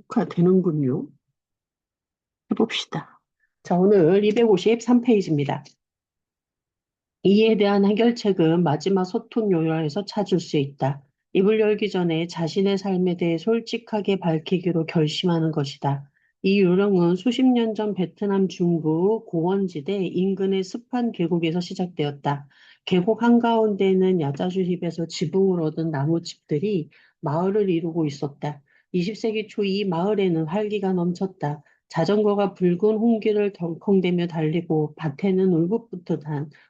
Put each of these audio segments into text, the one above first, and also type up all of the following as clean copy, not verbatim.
가 되는군요. 해봅시다. 자, 오늘 253페이지입니다. 이에 대한 해결책은 마지막 소통 요령에서 찾을 수 있다. 입을 열기 전에 자신의 삶에 대해 솔직하게 밝히기로 결심하는 것이다. 이 요령은 수십 년 전 베트남 중부 고원지대 인근의 습한 계곡에서 시작되었다. 계곡 한가운데에는 야자수입에서 지붕을 얻은 나무집들이 마을을 이루고 있었다. 20세기 초 이 마을에는 활기가 넘쳤다. 자전거가 붉은 홍기를 덜컹대며 달리고 밭에는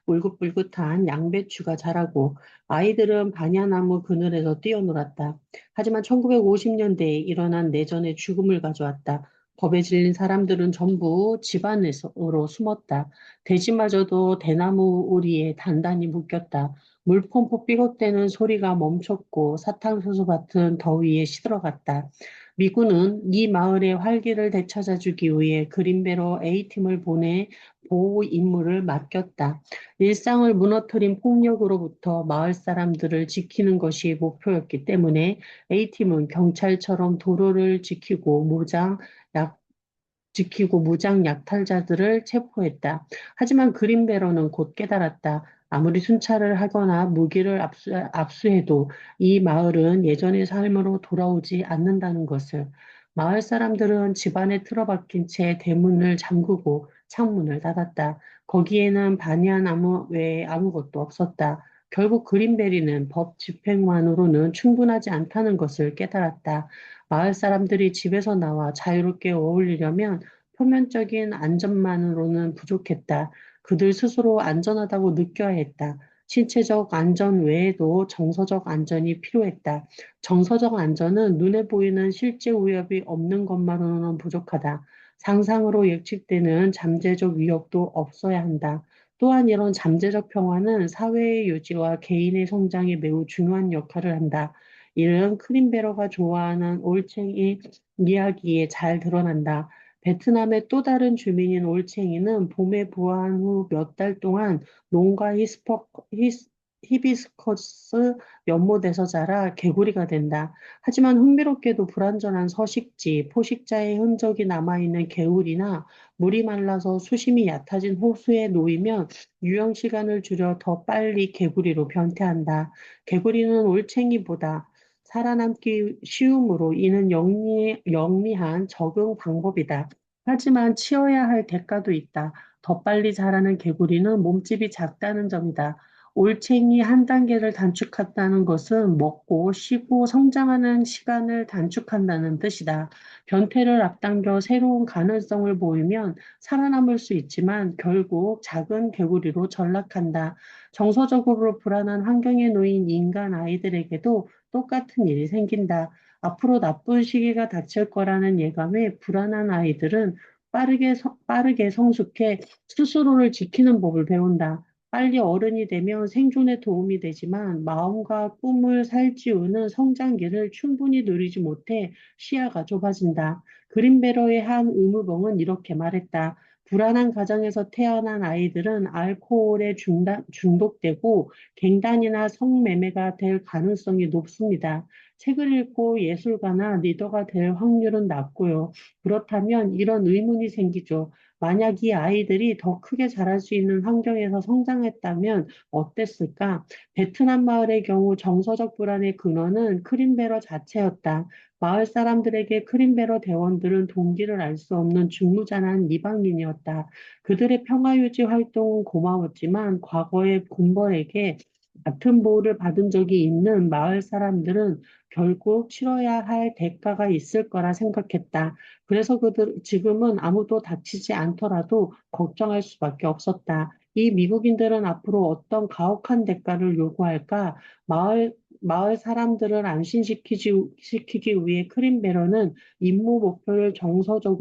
울긋불긋한 양배추가 자라고 아이들은 바냐나무 그늘에서 뛰어놀았다. 하지만 1950년대에 일어난 내전의 죽음을 가져왔다. 겁에 질린 사람들은 전부 집안으로 숨었다. 돼지마저도 대나무 우리에 단단히 묶였다. 물펌프 삐걱대는 소리가 멈췄고 사탕수수 밭은 더위에 시들어갔다. 미군은 이 마을의 활기를 되찾아주기 위해 그린배로 A팀을 보내 보호 임무를 맡겼다. 일상을 무너뜨린 폭력으로부터 마을 사람들을 지키는 것이 목표였기 때문에 A팀은 경찰처럼 도로를 지키고 무장 약탈자들을 체포했다. 하지만 그린베러는 곧 깨달았다. 아무리 순찰을 하거나 무기를 압수해도 이 마을은 예전의 삶으로 돌아오지 않는다는 것을. 마을 사람들은 집안에 틀어박힌 채 대문을 잠그고 창문을 닫았다. 거기에는 반야나무 외에 아무것도 없었다. 결국 그린베리는 법 집행만으로는 충분하지 않다는 것을 깨달았다. 마을 사람들이 집에서 나와 자유롭게 어울리려면 표면적인 안전만으로는 부족했다. 그들 스스로 안전하다고 느껴야 했다. 신체적 안전 외에도 정서적 안전이 필요했다. 정서적 안전은 눈에 보이는 실제 위협이 없는 것만으로는 부족하다. 상상으로 예측되는 잠재적 위협도 없어야 한다. 또한 이런 잠재적 평화는 사회의 유지와 개인의 성장에 매우 중요한 역할을 한다. 이는 크림베러가 좋아하는 올챙이 이야기에 잘 드러난다. 베트남의 또 다른 주민인 올챙이는 봄에 부화한 후 몇 달 동안 농가 히비스커스 연못에서 자라 개구리가 된다. 하지만 흥미롭게도 불완전한 서식지, 포식자의 흔적이 남아있는 개울이나 물이 말라서 수심이 얕아진 호수에 놓이면 유영 시간을 줄여 더 빨리 개구리로 변태한다. 개구리는 올챙이보다 살아남기 쉬우므로 이는 영리한 적응 방법이다. 하지만 치어야 할 대가도 있다. 더 빨리 자라는 개구리는 몸집이 작다는 점이다. 올챙이 한 단계를 단축한다는 것은 먹고 쉬고 성장하는 시간을 단축한다는 뜻이다. 변태를 앞당겨 새로운 가능성을 보이면 살아남을 수 있지만 결국 작은 개구리로 전락한다. 정서적으로 불안한 환경에 놓인 인간 아이들에게도 똑같은 일이 생긴다. 앞으로 나쁜 시기가 닥칠 거라는 예감에 불안한 아이들은 빠르게 성숙해 스스로를 지키는 법을 배운다. 빨리 어른이 되면 생존에 도움이 되지만 마음과 꿈을 살찌우는 성장기를 충분히 누리지 못해 시야가 좁아진다. 그린베러의 한 의무봉은 이렇게 말했다. 불안한 가정에서 태어난 아이들은 알코올에 중독되고 갱단이나 성매매가 될 가능성이 높습니다. 책을 읽고 예술가나 리더가 될 확률은 낮고요. 그렇다면 이런 의문이 생기죠. 만약 이 아이들이 더 크게 자랄 수 있는 환경에서 성장했다면 어땠을까? 베트남 마을의 경우 정서적 불안의 근원은 크림베러 자체였다. 마을 사람들에게 크림베러 대원들은 동기를 알 수 없는 중무잔한 이방인이었다. 그들의 평화유지 활동은 고마웠지만 과거의 군벌에게 같은 보호를 받은 적이 있는 마을 사람들은 결국 치러야 할 대가가 있을 거라 생각했다. 그래서 지금은 아무도 다치지 않더라도 걱정할 수밖에 없었다. 이 미국인들은 앞으로 어떤 가혹한 대가를 요구할까? 마을 사람들을 시키기 위해 크림베러는 임무 목표를 정서적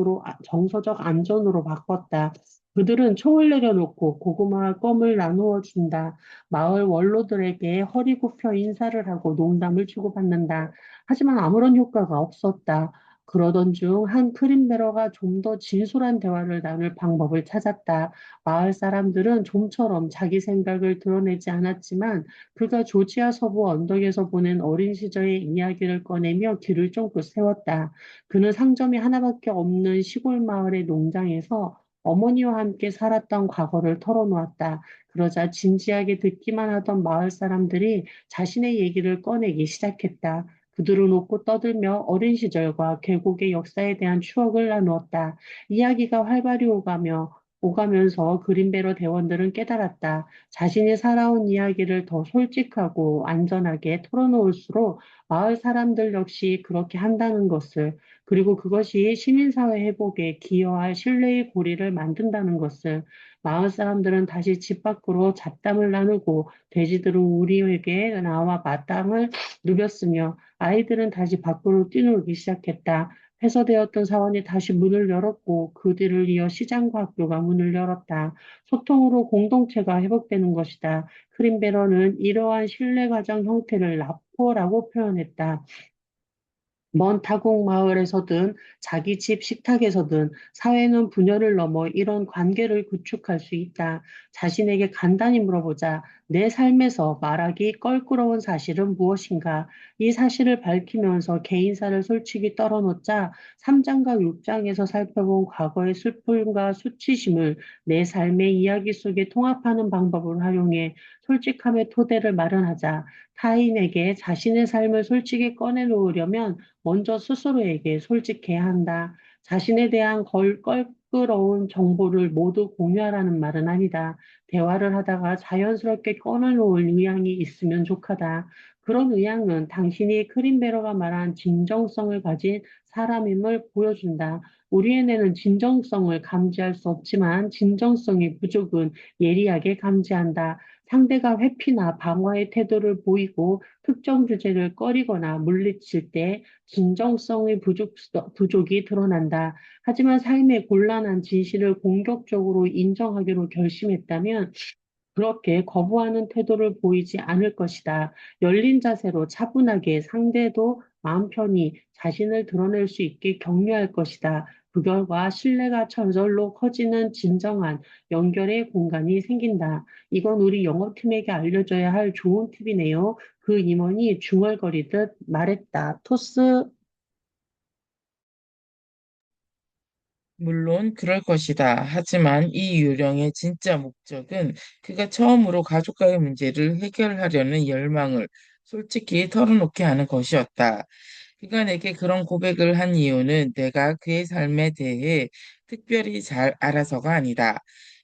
안전으로 바꿨다. 그들은 총을 내려놓고 고구마와 껌을 나누어 준다. 마을 원로들에게 허리 굽혀 인사를 하고 농담을 주고받는다. 하지만 아무런 효과가 없었다. 그러던 중 한 크림베러가 좀 더 진솔한 대화를 나눌 방법을 찾았다. 마을 사람들은 좀처럼 자기 생각을 드러내지 않았지만 그가 조지아 서부 언덕에서 보낸 어린 시절의 이야기를 꺼내며 귀를 쫑긋 세웠다. 그는 상점이 하나밖에 없는 시골 마을의 농장에서 어머니와 함께 살았던 과거를 털어놓았다. 그러자 진지하게 듣기만 하던 마을 사람들이 자신의 얘기를 꺼내기 시작했다. 그들은 웃고 떠들며 어린 시절과 계곡의 역사에 대한 추억을 나누었다. 이야기가 활발히 오가면서 그린베러 대원들은 깨달았다. 자신이 살아온 이야기를 더 솔직하고 안전하게 털어놓을수록 마을 사람들 역시 그렇게 한다는 것을, 그리고 그것이 시민사회 회복에 기여할 신뢰의 고리를 만든다는 것을, 마을 사람들은 다시 집 밖으로 잡담을 나누고 돼지들은 우리에게 나와 마땅을 누볐으며 아이들은 다시 밖으로 뛰놀기 시작했다. 폐쇄되었던 사원이 다시 문을 열었고 그 뒤를 이어 시장과 학교가 문을 열었다. 소통으로 공동체가 회복되는 것이다. 크림베러는 이러한 신뢰과정 형태를 라포라고 표현했다. 먼 타국 마을에서든 자기 집 식탁에서든 사회는 분열을 넘어 이런 관계를 구축할 수 있다. 자신에게 간단히 물어보자. 내 삶에서 말하기 껄끄러운 사실은 무엇인가? 이 사실을 밝히면서 개인사를 솔직히 떨어놓자 3장과 6장에서 살펴본 과거의 슬픔과 수치심을 내 삶의 이야기 속에 통합하는 방법을 활용해 솔직함의 토대를 마련하자. 타인에게 자신의 삶을 솔직히 꺼내놓으려면 먼저 스스로에게 솔직해야 한다. 자신에 대한 껄끄러운 정보를 모두 공유하라는 말은 아니다. 대화를 하다가 자연스럽게 꺼내놓을 의향이 있으면 족하다. 그런 의향은 당신이 크림베러가 말한 진정성을 가진 사람임을 보여준다. 우리의 뇌는 진정성을 감지할 수 없지만 진정성의 부족은 예리하게 감지한다. 상대가 회피나 방어의 태도를 보이고 특정 주제를 꺼리거나 물리칠 때 진정성의 부족이 드러난다. 하지만 삶의 곤란한 진실을 공격적으로 인정하기로 결심했다면 그렇게 거부하는 태도를 보이지 않을 것이다. 열린 자세로 차분하게 상대도 마음 편히 자신을 드러낼 수 있게 격려할 것이다. 그 결과 신뢰가 저절로 커지는 진정한 연결의 공간이 생긴다. 이건 우리 영어팀에게 알려줘야 할 좋은 팁이네요. 그 임원이 중얼거리듯 말했다. 토스. 물론 그럴 것이다. 하지만 이 유령의 진짜 목적은 그가 처음으로 가족과의 문제를 해결하려는 열망을 솔직히 털어놓게 하는 것이었다. 그가 내게 그런 고백을 한 이유는 내가 그의 삶에 대해 특별히 잘 알아서가 아니다.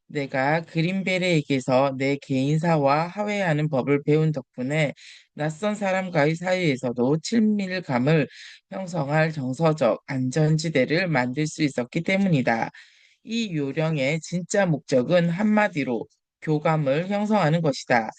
내가 그린베리에게서 내 개인사와 화해하는 법을 배운 덕분에 낯선 사람과의 사이에서도 친밀감을 형성할 정서적 안전지대를 만들 수 있었기 때문이다. 이 요령의 진짜 목적은 한마디로 교감을 형성하는 것이다.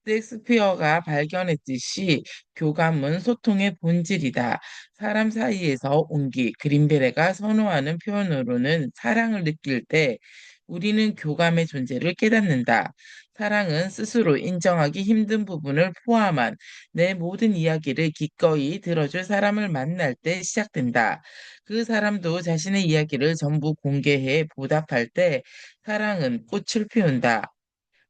셰익스피어가 발견했듯이 교감은 소통의 본질이다. 사람 사이에서 온기, 그린베레가 선호하는 표현으로는 사랑을 느낄 때 우리는 교감의 존재를 깨닫는다. 사랑은 스스로 인정하기 힘든 부분을 포함한 내 모든 이야기를 기꺼이 들어줄 사람을 만날 때 시작된다. 그 사람도 자신의 이야기를 전부 공개해 보답할 때 사랑은 꽃을 피운다.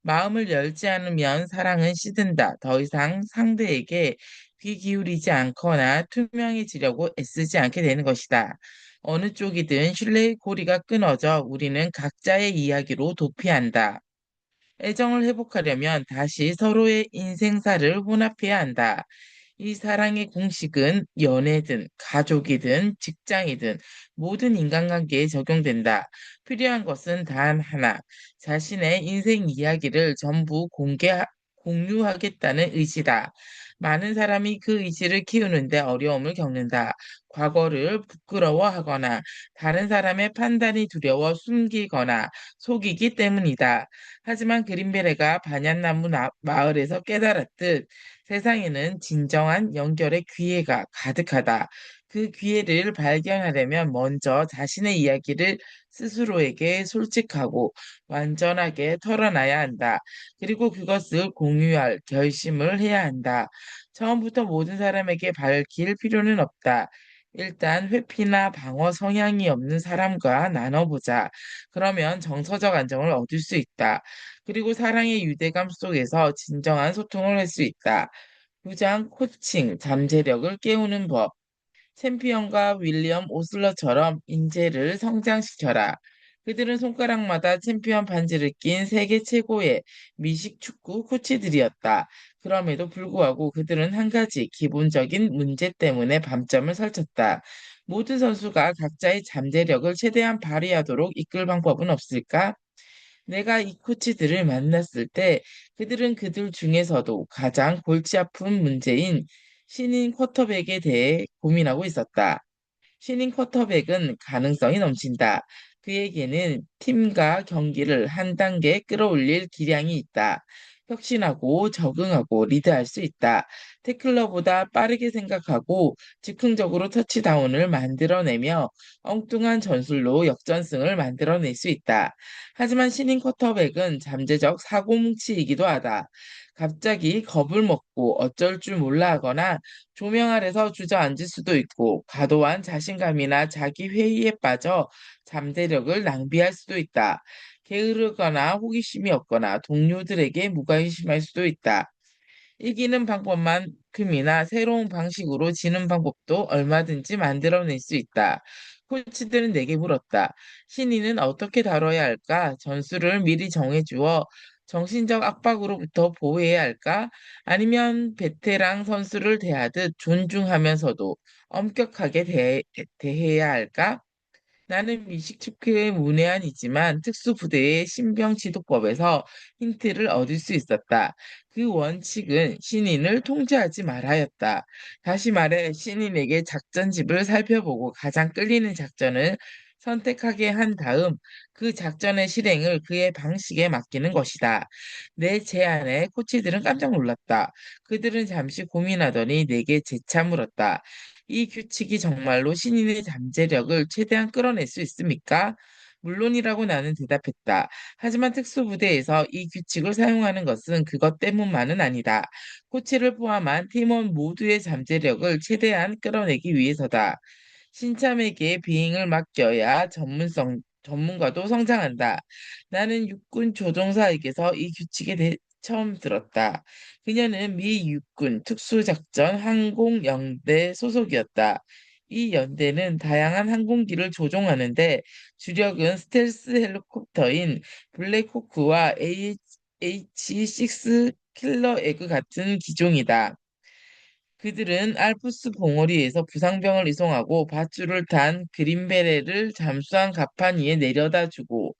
마음을 열지 않으면 사랑은 시든다. 더 이상 상대에게 귀 기울이지 않거나 투명해지려고 애쓰지 않게 되는 것이다. 어느 쪽이든 신뢰의 고리가 끊어져 우리는 각자의 이야기로 도피한다. 애정을 회복하려면 다시 서로의 인생사를 혼합해야 한다. 이 사랑의 공식은 연애든 가족이든 직장이든 모든 인간관계에 적용된다. 필요한 것은 단 하나. 자신의 인생 이야기를 전부 공유하겠다는 의지다. 많은 사람이 그 의지를 키우는데 어려움을 겪는다. 과거를 부끄러워하거나 다른 사람의 판단이 두려워 숨기거나 속이기 때문이다. 하지만 그린베레가 반얀나무 마을에서 깨달았듯 세상에는 진정한 연결의 기회가 가득하다. 그 기회를 발견하려면 먼저 자신의 이야기를 스스로에게 솔직하고 완전하게 털어놔야 한다. 그리고 그것을 공유할 결심을 해야 한다. 처음부터 모든 사람에게 밝힐 필요는 없다. 일단 회피나 방어 성향이 없는 사람과 나눠보자. 그러면 정서적 안정을 얻을 수 있다. 그리고 사랑의 유대감 속에서 진정한 소통을 할 수 있다. 부장 코칭, 잠재력을 깨우는 법. 챔피언과 윌리엄 오슬러처럼 인재를 성장시켜라. 그들은 손가락마다 챔피언 반지를 낀 세계 최고의 미식 축구 코치들이었다. 그럼에도 불구하고 그들은 한 가지 기본적인 문제 때문에 밤잠을 설쳤다. 모든 선수가 각자의 잠재력을 최대한 발휘하도록 이끌 방법은 없을까? 내가 이 코치들을 만났을 때 그들은 그들 중에서도 가장 골치 아픈 문제인 신인 쿼터백에 대해 고민하고 있었다. 신인 쿼터백은 가능성이 넘친다. 그에게는 팀과 경기를 한 단계 끌어올릴 기량이 있다. 혁신하고 적응하고 리드할 수 있다. 태클러보다 빠르게 생각하고 즉흥적으로 터치다운을 만들어내며 엉뚱한 전술로 역전승을 만들어낼 수 있다. 하지만 신인 쿼터백은 잠재적 사고뭉치이기도 하다. 갑자기 겁을 먹고 어쩔 줄 몰라 하거나 조명 아래서 주저앉을 수도 있고 과도한 자신감이나 자기 회의에 빠져 잠재력을 낭비할 수도 있다. 게으르거나 호기심이 없거나 동료들에게 무관심할 수도 있다. 이기는 방법만큼이나 새로운 방식으로 지는 방법도 얼마든지 만들어낼 수 있다. 코치들은 내게 물었다. 신인은 어떻게 다뤄야 할까? 전술을 미리 정해주어 정신적 압박으로부터 보호해야 할까? 아니면 베테랑 선수를 대하듯 존중하면서도 엄격하게 대해야 할까? 나는 미식축구의 문외한이지만 특수부대의 신병지도법에서 힌트를 얻을 수 있었다. 그 원칙은 신인을 통제하지 말아였다. 다시 말해 신인에게 작전집을 살펴보고 가장 끌리는 작전을 선택하게 한 다음 그 작전의 실행을 그의 방식에 맡기는 것이다. 내 제안에 코치들은 깜짝 놀랐다. 그들은 잠시 고민하더니 내게 재차 물었다. 이 규칙이 정말로 신인의 잠재력을 최대한 끌어낼 수 있습니까? 물론이라고 나는 대답했다. 하지만 특수부대에서 이 규칙을 사용하는 것은 그것 때문만은 아니다. 코치를 포함한 팀원 모두의 잠재력을 최대한 끌어내기 위해서다. 신참에게 비행을 맡겨야 전문가도 성장한다. 나는 육군 조종사에게서 이 규칙에 대해 처음 들었다. 그녀는 미 육군 특수작전 항공영대 소속이었다. 이 연대는 다양한 항공기를 조종하는데 주력은 스텔스 헬리콥터인 블랙호크와 H-6 킬러 에그 같은 기종이다. 그들은 알프스 봉우리에서 부상병을 이송하고 밧줄을 탄 그린베레를 잠수함 갑판 위에 내려다주고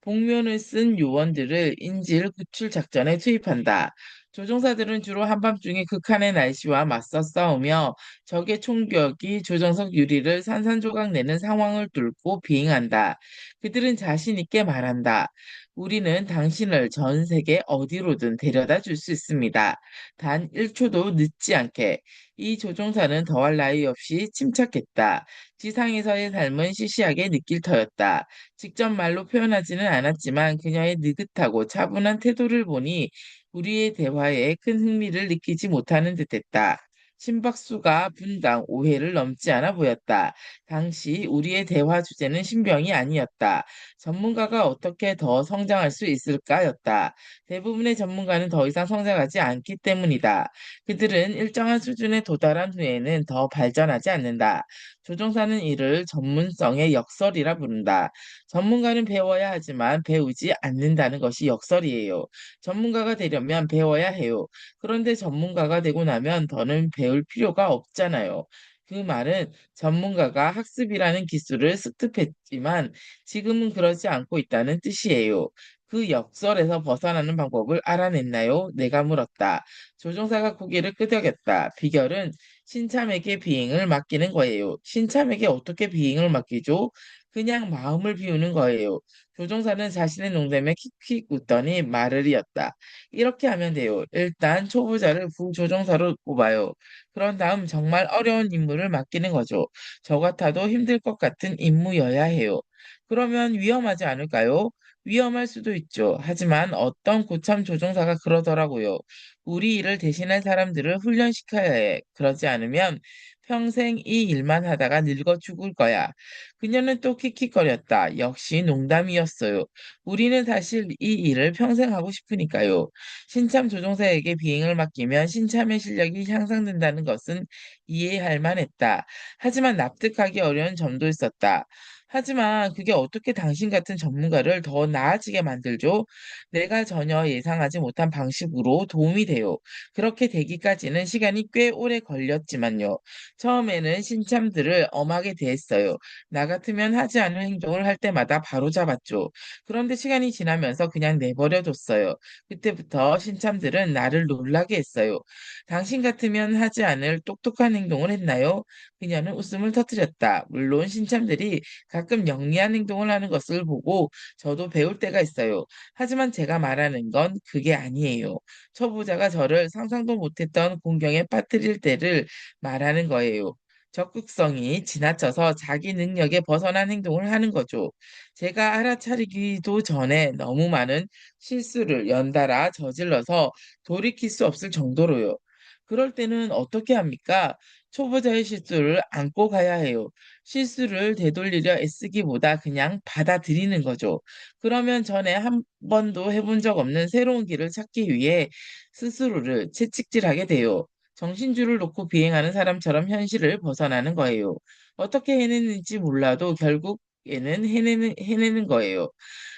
복면을 쓴 요원들을 인질 구출 작전에 투입한다. 조종사들은 주로 한밤중에 극한의 날씨와 맞서 싸우며 적의 총격이 조정석 유리를 산산조각 내는 상황을 뚫고 비행한다. 그들은 자신 있게 말한다. 우리는 당신을 전 세계 어디로든 데려다 줄 수 있습니다. 단 1초도 늦지 않게. 이 조종사는 더할 나위 없이 침착했다. 지상에서의 삶은 시시하게 느낄 터였다. 직접 말로 표현하지는 않았지만 그녀의 느긋하고 차분한 태도를 보니 우리의 대화에 큰 흥미를 느끼지 못하는 듯했다. 심박수가 분당 5회를 넘지 않아 보였다. 당시 우리의 대화 주제는 신병이 아니었다. 전문가가 어떻게 더 성장할 수 있을까였다. 대부분의 전문가는 더 이상 성장하지 않기 때문이다. 그들은 일정한 수준에 도달한 후에는 더 발전하지 않는다. 조종사는 이를 전문성의 역설이라 부른다. 전문가는 배워야 하지만 배우지 않는다는 것이 역설이에요. 전문가가 되려면 배워야 해요. 그런데 전문가가 되고 나면 더는 배울 필요가 없잖아요. 그 말은 전문가가 학습이라는 기술을 습득했지만 지금은 그러지 않고 있다는 뜻이에요. 그 역설에서 벗어나는 방법을 알아냈나요? 내가 물었다. 조종사가 고개를 끄덕였다. 비결은 신참에게 비행을 맡기는 거예요. 신참에게 어떻게 비행을 맡기죠? 그냥 마음을 비우는 거예요. 조종사는 자신의 농담에 킥킥 웃더니 말을 이었다. 이렇게 하면 돼요. 일단 초보자를 부조종사로 뽑아요. 그런 다음 정말 어려운 임무를 맡기는 거죠. 저 같아도 힘들 것 같은 임무여야 해요. 그러면 위험하지 않을까요? 위험할 수도 있죠. 하지만 어떤 고참 조종사가 그러더라고요. 우리 일을 대신할 사람들을 훈련시켜야 해. 그러지 않으면 평생 이 일만 하다가 늙어 죽을 거야. 그녀는 또 킥킥거렸다. 역시 농담이었어요. 우리는 사실 이 일을 평생 하고 싶으니까요. 신참 조종사에게 비행을 맡기면 신참의 실력이 향상된다는 것은 이해할 만했다. 하지만 납득하기 어려운 점도 있었다. 하지만 그게 어떻게 당신 같은 전문가를 더 나아지게 만들죠? 내가 전혀 예상하지 못한 방식으로 도움이 돼요. 그렇게 되기까지는 시간이 꽤 오래 걸렸지만요. 처음에는 신참들을 엄하게 대했어요. 나 같으면 하지 않은 행동을 할 때마다 바로잡았죠. 그런데 시간이 지나면서 그냥 내버려뒀어요. 그때부터 신참들은 나를 놀라게 했어요. 당신 같으면 하지 않을 똑똑한 행동을 했나요? 그녀는 웃음을 터뜨렸다. 물론 신참들이 가끔 영리한 행동을 하는 것을 보고 저도 배울 때가 있어요. 하지만 제가 말하는 건 그게 아니에요. 초보자가 저를 상상도 못했던 공경에 빠뜨릴 때를 말하는 거예요. 적극성이 지나쳐서 자기 능력에 벗어난 행동을 하는 거죠. 제가 알아차리기도 전에 너무 많은 실수를 연달아 저질러서 돌이킬 수 없을 정도로요. 그럴 때는 어떻게 합니까? 초보자의 실수를 안고 가야 해요. 실수를 되돌리려 애쓰기보다 그냥 받아들이는 거죠. 그러면 전에 한 번도 해본 적 없는 새로운 길을 찾기 위해 스스로를 채찍질하게 돼요. 정신줄을 놓고 비행하는 사람처럼 현실을 벗어나는 거예요. 어떻게 해냈는지 몰라도 결국에는 해내는 거예요.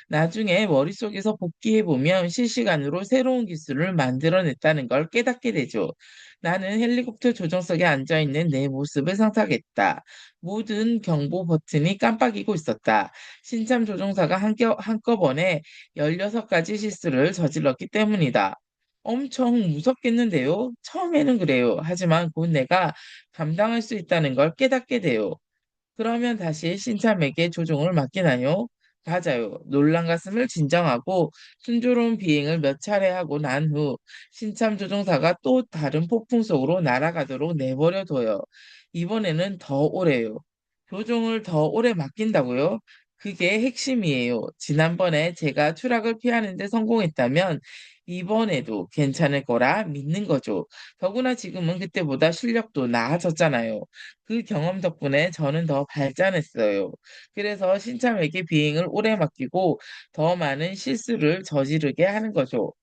나중에 머릿속에서 복귀해보면 실시간으로 새로운 기술을 만들어냈다는 걸 깨닫게 되죠. 나는 헬리콥터 조종석에 앉아있는 내 모습을 상상했다. 모든 경보 버튼이 깜빡이고 있었다. 신참 조종사가 한꺼번에 16가지 실수를 저질렀기 때문이다. 엄청 무섭겠는데요? 처음에는 그래요. 하지만 곧 내가 감당할 수 있다는 걸 깨닫게 돼요. 그러면 다시 신참에게 조종을 맡기나요? 맞아요. 놀란 가슴을 진정하고 순조로운 비행을 몇 차례 하고 난 후 신참 조종사가 또 다른 폭풍 속으로 날아가도록 내버려둬요. 이번에는 더 오래요. 조종을 더 오래 맡긴다고요? 그게 핵심이에요. 지난번에 제가 추락을 피하는 데 성공했다면 이번에도 괜찮을 거라 믿는 거죠. 더구나 지금은 그때보다 실력도 나아졌잖아요. 그 경험 덕분에 저는 더 발전했어요. 그래서 신참에게 비행을 오래 맡기고 더 많은 실수를 저지르게 하는 거죠.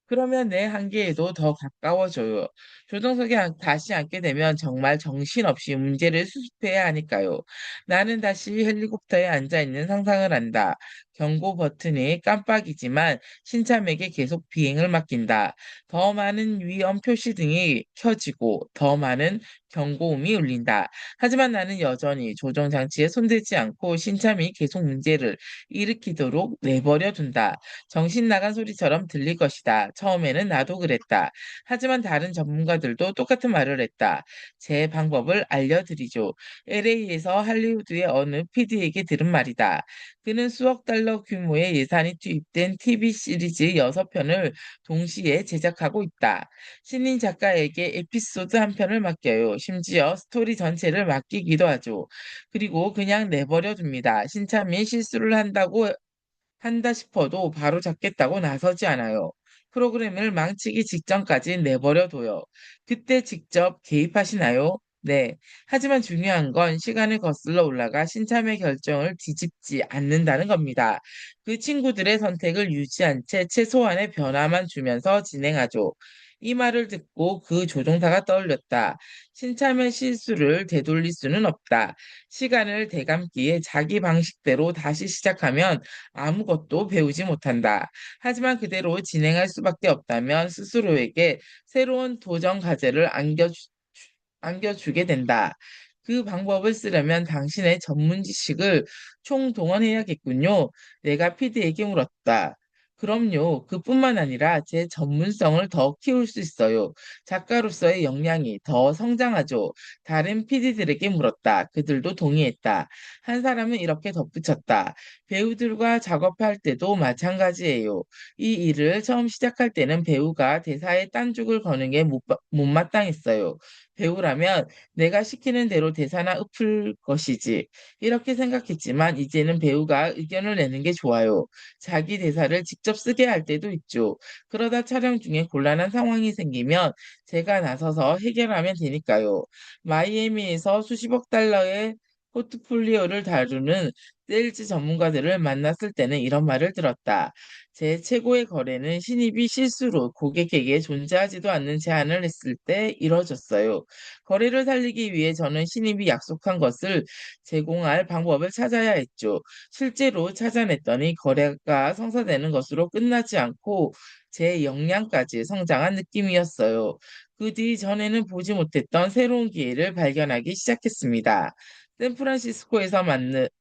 그러면 내 한계에도 더 가까워져요. 조정석에 다시 앉게 되면 정말 정신없이 문제를 수습해야 하니까요. 나는 다시 헬리콥터에 앉아 있는 상상을 한다. 경고 버튼이 깜빡이지만 신참에게 계속 비행을 맡긴다. 더 많은 위험 표시 등이 켜지고 더 많은 경고음이 울린다. 하지만 나는 여전히 조정 장치에 손대지 않고 신참이 계속 문제를 일으키도록 내버려 둔다. 정신 나간 소리처럼 들릴 것이다. 처음에는 나도 그랬다. 하지만 다른 전문가들도 똑같은 말을 했다. 제 방법을 알려드리죠. LA에서 할리우드의 어느 PD에게 들은 말이다. 그는 수억 달러 규모의 예산이 투입된 TV 시리즈 6편을 동시에 제작하고 있다. 신인 작가에게 에피소드 한 편을 맡겨요. 심지어 스토리 전체를 맡기기도 하죠. 그리고 그냥 내버려 둡니다. 신참이 실수를 한다 싶어도 바로 잡겠다고 나서지 않아요. 프로그램을 망치기 직전까지 내버려둬요. 그때 직접 개입하시나요? 네. 하지만 중요한 건 시간을 거슬러 올라가 신참의 결정을 뒤집지 않는다는 겁니다. 그 친구들의 선택을 유지한 채 최소한의 변화만 주면서 진행하죠. 이 말을 듣고 그 조종사가 떠올렸다. 신참의 실수를 되돌릴 수는 없다. 시간을 되감기에 자기 방식대로 다시 시작하면 아무것도 배우지 못한다. 하지만 그대로 진행할 수밖에 없다면 스스로에게 새로운 도전 과제를 안겨주게 된다. 그 방법을 쓰려면 당신의 전문 지식을 총동원해야겠군요. 내가 PD에게 물었다. 그럼요. 그뿐만 아니라 제 전문성을 더 키울 수 있어요. 작가로서의 역량이 더 성장하죠. 다른 PD들에게 물었다. 그들도 동의했다. 한 사람은 이렇게 덧붙였다. 배우들과 작업할 때도 마찬가지예요. 이 일을 처음 시작할 때는 배우가 대사에 딴죽을 거는 게 못마땅했어요. 배우라면 내가 시키는 대로 대사나 읊을 것이지. 이렇게 생각했지만 이제는 배우가 의견을 내는 게 좋아요. 자기 대사를 직접 쓰게 할 때도 있죠. 그러다 촬영 중에 곤란한 상황이 생기면 제가 나서서 해결하면 되니까요. 마이애미에서 수십억 달러의 포트폴리오를 다루는 세일즈 전문가들을 만났을 때는 이런 말을 들었다. 제 최고의 거래는 신입이 실수로 고객에게 존재하지도 않는 제안을 했을 때 이뤄졌어요. 거래를 살리기 위해 저는 신입이 약속한 것을 제공할 방법을 찾아야 했죠. 실제로 찾아냈더니 거래가 성사되는 것으로 끝나지 않고 제 역량까지 성장한 느낌이었어요. 그 뒤 전에는 보지 못했던 새로운 기회를 발견하기 시작했습니다. 샌프란시스코에서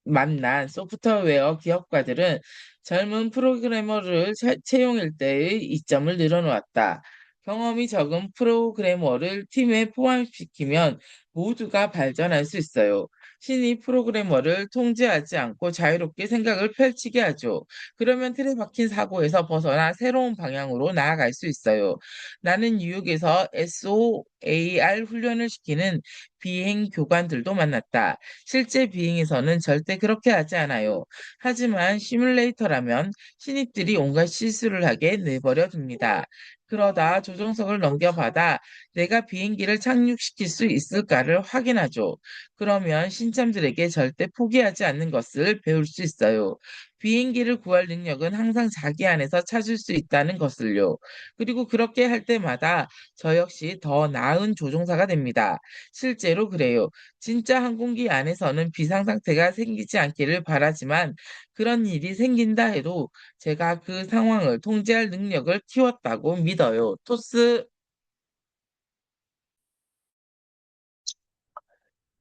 만난 소프트웨어 기업가들은 젊은 프로그래머를 채용할 때의 이점을 늘어놓았다. 경험이 적은 프로그래머를 팀에 포함시키면 모두가 발전할 수 있어요. 신입 프로그래머를 통제하지 않고 자유롭게 생각을 펼치게 하죠. 그러면 틀에 박힌 사고에서 벗어나 새로운 방향으로 나아갈 수 있어요. 나는 뉴욕에서 SOAR 훈련을 시키는 비행 교관들도 만났다. 실제 비행에서는 절대 그렇게 하지 않아요. 하지만 시뮬레이터라면 신입들이 온갖 실수를 하게 내버려 둡니다. 그러다 조종석을 넘겨받아 내가 비행기를 착륙시킬 수 있을까를 확인하죠. 그러면 신참들에게 절대 포기하지 않는 것을 배울 수 있어요. 비행기를 구할 능력은 항상 자기 안에서 찾을 수 있다는 것을요. 그리고 그렇게 할 때마다 저 역시 더 나은 조종사가 됩니다. 실제로 그래요. 진짜 항공기 안에서는 비상상태가 생기지 않기를 바라지만 그런 일이 생긴다 해도 제가 그 상황을 통제할 능력을 키웠다고 믿어요. 토스.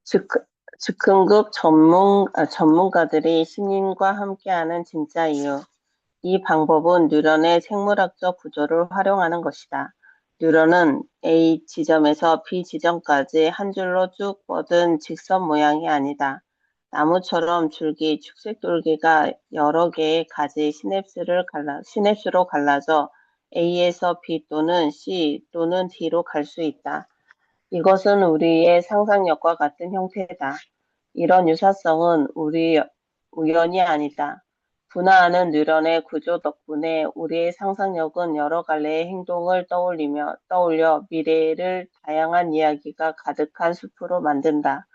즉, 즉흥극 전문가들이 신인과 함께하는 진짜 이유. 이 방법은 뉴런의 생물학적 구조를 활용하는 것이다. 뉴런은 A 지점에서 B 지점까지 한 줄로 쭉 뻗은 직선 모양이 아니다. 나무처럼 축색줄기가 여러 개의 가지 시냅스로 갈라져 A에서 B 또는 C 또는 D로 갈 수 있다. 이것은 우리의 상상력과 같은 형태다. 이런 유사성은 우연이 아니다. 분화하는 뉴런의 구조 덕분에 우리의 상상력은 여러 갈래의 행동을 떠올려 미래를 다양한 이야기가 가득한 숲으로 만든다.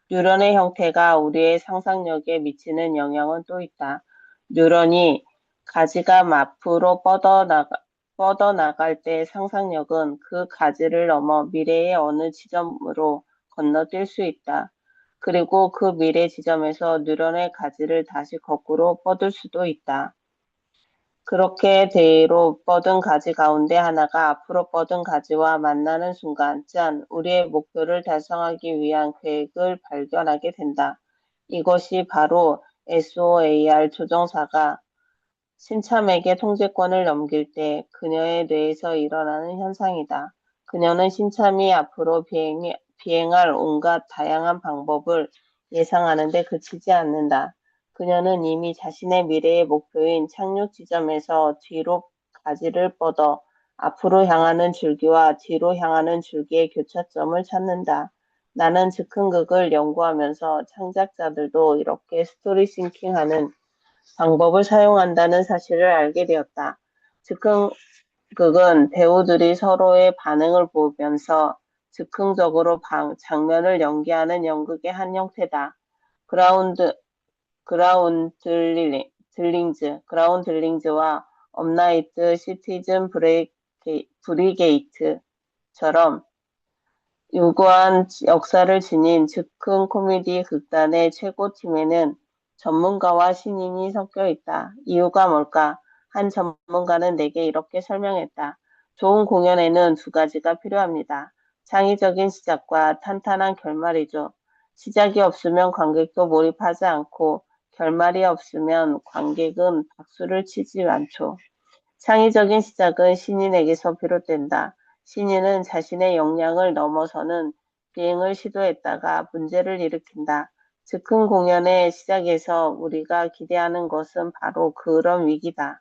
뉴런의 형태가 우리의 상상력에 미치는 영향은 또 있다. 뉴런이 가지가 앞으로 뻗어나갈 때 상상력은 그 가지를 넘어 미래의 어느 지점으로 건너뛸 수 있다. 그리고 그 미래 지점에서 뉴런의 가지를 다시 거꾸로 뻗을 수도 있다. 그렇게 대로 뻗은 가지 가운데 하나가 앞으로 뻗은 가지와 만나는 순간, 짠, 우리의 목표를 달성하기 위한 계획을 발견하게 된다. 이것이 바로 SOAR 조종사가 신참에게 통제권을 넘길 때 그녀의 뇌에서 일어나는 현상이다. 그녀는 신참이 앞으로 비행할 온갖 다양한 방법을 예상하는 데 그치지 않는다. 그녀는 이미 자신의 미래의 목표인 착륙 지점에서 뒤로 가지를 뻗어 앞으로 향하는 줄기와 뒤로 향하는 줄기의 교차점을 찾는다. 나는 즉흥극을 연구하면서 창작자들도 이렇게 스토리 싱킹하는 방법을 사용한다는 사실을 알게 되었다. 즉흥극은 배우들이 서로의 반응을 보면서 즉흥적으로 장면을 연기하는 연극의 한 형태다. 그라운드, 그라운들링즈와 업나이트 시티즌 브리게이트처럼 유구한 역사를 지닌 즉흥 코미디 극단의 최고팀에는 전문가와 신인이 섞여 있다. 이유가 뭘까? 한 전문가는 내게 이렇게 설명했다. 좋은 공연에는 두 가지가 필요합니다. 창의적인 시작과 탄탄한 결말이죠. 시작이 없으면 관객도 몰입하지 않고 결말이 없으면 관객은 박수를 치지 않죠. 창의적인 시작은 신인에게서 비롯된다. 신인은 자신의 역량을 넘어서는 비행을 시도했다가 문제를 일으킨다. 즉흥 공연의 시작에서 우리가 기대하는 것은 바로 그런 위기다.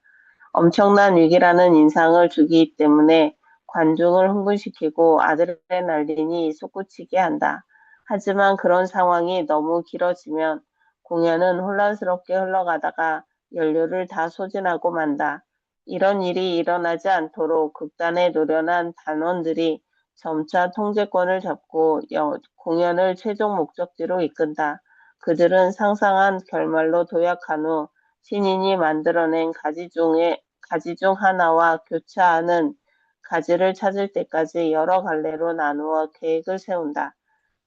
엄청난 위기라는 인상을 주기 때문에 관중을 흥분시키고 아드레날린이 솟구치게 한다. 하지만 그런 상황이 너무 길어지면 공연은 혼란스럽게 흘러가다가 연료를 다 소진하고 만다. 이런 일이 일어나지 않도록 극단에 노련한 단원들이 점차 통제권을 잡고 공연을 최종 목적지로 이끈다. 그들은 상상한 결말로 도약한 후 신인이 만들어낸 가지 중 하나와 교차하는 가지를 찾을 때까지 여러 갈래로 나누어 계획을 세운다.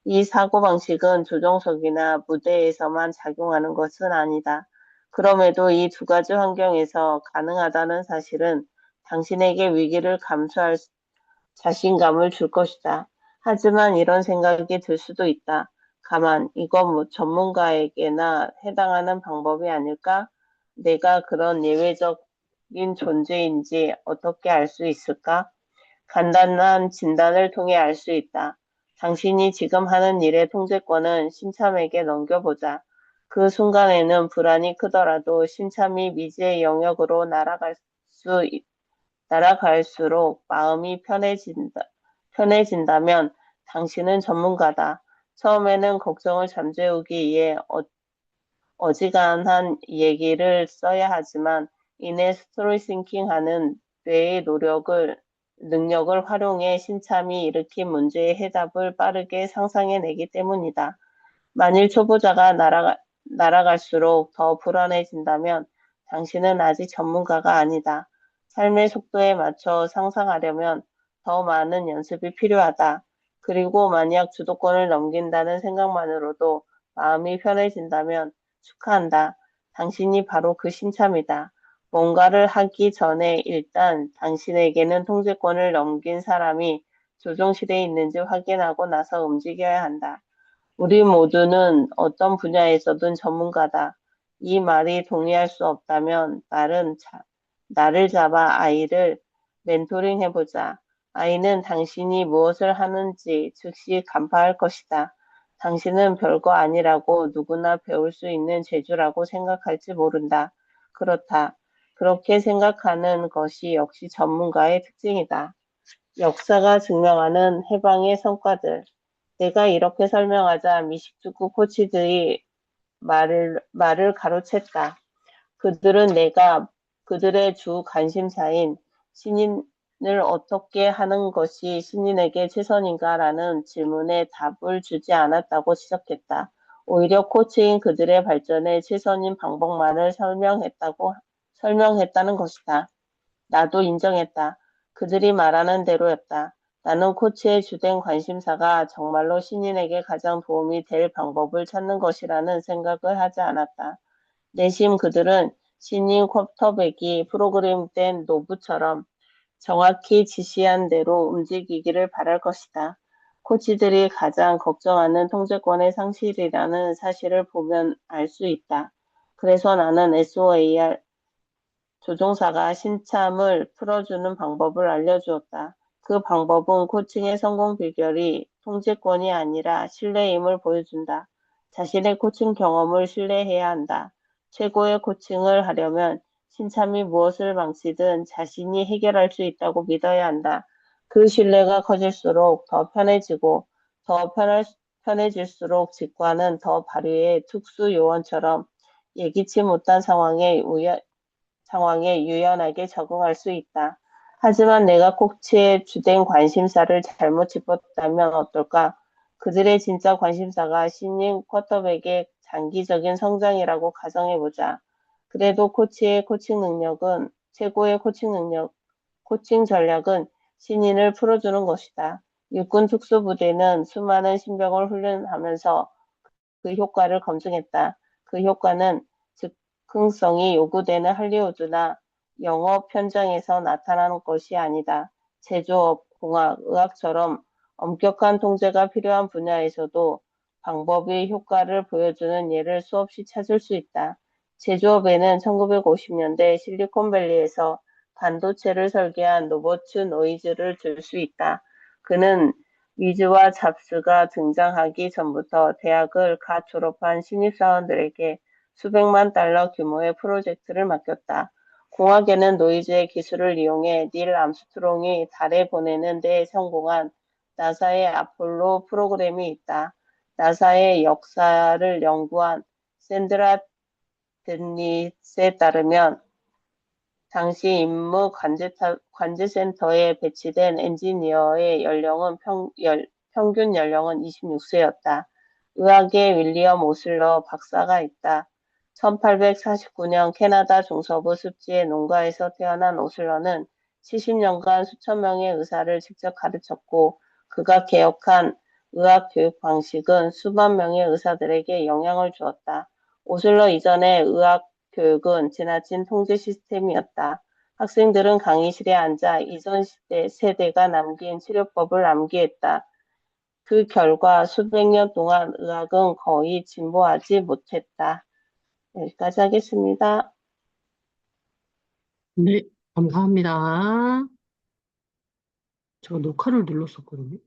이 사고방식은 조종석이나 무대에서만 작용하는 것은 아니다. 그럼에도 이 두 가지 환경에서 가능하다는 사실은 당신에게 위기를 감수할 자신감을 줄 것이다. 하지만 이런 생각이 들 수도 있다. 가만, 이건 뭐 전문가에게나 해당하는 방법이 아닐까? 내가 그런 예외적인 존재인지 어떻게 알 수 있을까? 간단한 진단을 통해 알 수 있다. 당신이 지금 하는 일의 통제권은 신참에게 넘겨보자. 그 순간에는 불안이 크더라도 신참이 미지의 영역으로 날아갈수록 마음이 편해진다면 당신은 전문가다. 처음에는 걱정을 잠재우기 위해 어지간한 얘기를 써야 하지만 이내 스토리 싱킹하는 뇌의 능력을 활용해 신참이 일으킨 문제의 해답을 빠르게 상상해내기 때문이다. 만일 초보자가 날아갈수록 더 불안해진다면 당신은 아직 전문가가 아니다. 삶의 속도에 맞춰 상상하려면 더 많은 연습이 필요하다. 그리고 만약 주도권을 넘긴다는 생각만으로도 마음이 편해진다면 축하한다. 당신이 바로 그 신참이다. 뭔가를 하기 전에 일단 당신에게는 통제권을 넘긴 사람이 조종실에 있는지 확인하고 나서 움직여야 한다. 우리 모두는 어떤 분야에서든 전문가다. 이 말이 동의할 수 없다면 나를 잡아 아이를 멘토링 해보자. 아이는 당신이 무엇을 하는지 즉시 간파할 것이다. 당신은 별거 아니라고 누구나 배울 수 있는 재주라고 생각할지 모른다. 그렇다. 그렇게 생각하는 것이 역시 전문가의 특징이다. 역사가 증명하는 해방의 성과들. 내가 이렇게 설명하자 미식축구 코치들이 말을 가로챘다. 그들은 내가 그들의 주 관심사인 신인을 어떻게 하는 것이 신인에게 최선인가라는 질문에 답을 주지 않았다고 지적했다. 오히려 코치인 그들의 발전에 최선인 방법만을 설명했다는 것이다. 나도 인정했다. 그들이 말하는 대로였다. 나는 코치의 주된 관심사가 정말로 신인에게 가장 도움이 될 방법을 찾는 것이라는 생각을 하지 않았다. 내심 그들은 신인 쿼터백이 프로그램된 노브처럼 정확히 지시한 대로 움직이기를 바랄 것이다. 코치들이 가장 걱정하는 통제권의 상실이라는 사실을 보면 알 수 있다. 그래서 나는 SOAR 조종사가 신참을 풀어주는 방법을 알려주었다. 그 방법은 코칭의 성공 비결이 통제권이 아니라 신뢰임을 보여준다. 자신의 코칭 경험을 신뢰해야 한다. 최고의 코칭을 하려면 신참이 무엇을 망치든 자신이 해결할 수 있다고 믿어야 한다. 그 신뢰가 커질수록 더 편해지고 편해질수록 직관은 더 발휘해 특수 요원처럼 예기치 못한 상황에 유연하게 적응할 수 있다. 하지만 내가 코치의 주된 관심사를 잘못 짚었다면 어떨까? 그들의 진짜 관심사가 신인 쿼터백의 장기적인 성장이라고 가정해보자. 그래도 최고의 코칭 전략은 신인을 풀어주는 것이다. 육군 특수부대는 수많은 신병을 훈련하면서 그 효과를 검증했다. 그 효과는 즉흥성이 요구되는 할리우드나 영업 현장에서 나타나는 것이 아니다. 제조업, 공학, 의학처럼 엄격한 통제가 필요한 분야에서도 방법이 효과를 보여주는 예를 수없이 찾을 수 있다. 제조업에는 1950년대 실리콘밸리에서 반도체를 설계한 로버츠 노이즈를 들 수 있다. 그는 위즈와 잡스가 등장하기 전부터 대학을 갓 졸업한 신입사원들에게 수백만 달러 규모의 프로젝트를 맡겼다. 공학에는 노이즈의 기술을 이용해 닐 암스트롱이 달에 보내는 데 성공한 나사의 아폴로 프로그램이 있다. 나사의 역사를 연구한 샌드라 덴닛에 따르면 당시 임무 관제센터에 배치된 엔지니어의 평균 연령은 26세였다. 의학의 윌리엄 오슬러 박사가 있다. 1849년 캐나다 중서부 습지의 농가에서 태어난 오슬러는 70년간 수천 명의 의사를 직접 가르쳤고 그가 개혁한 의학 교육 방식은 수만 명의 의사들에게 영향을 주었다. 오슬러 이전의 의학 교육은 지나친 통제 시스템이었다. 학생들은 강의실에 앉아 이전 세대가 남긴 치료법을 암기했다. 그 결과 수백 년 동안 의학은 거의 진보하지 못했다. 여기까지 하겠습니다. 네, 감사합니다. 저 녹화를 눌렀었거든요.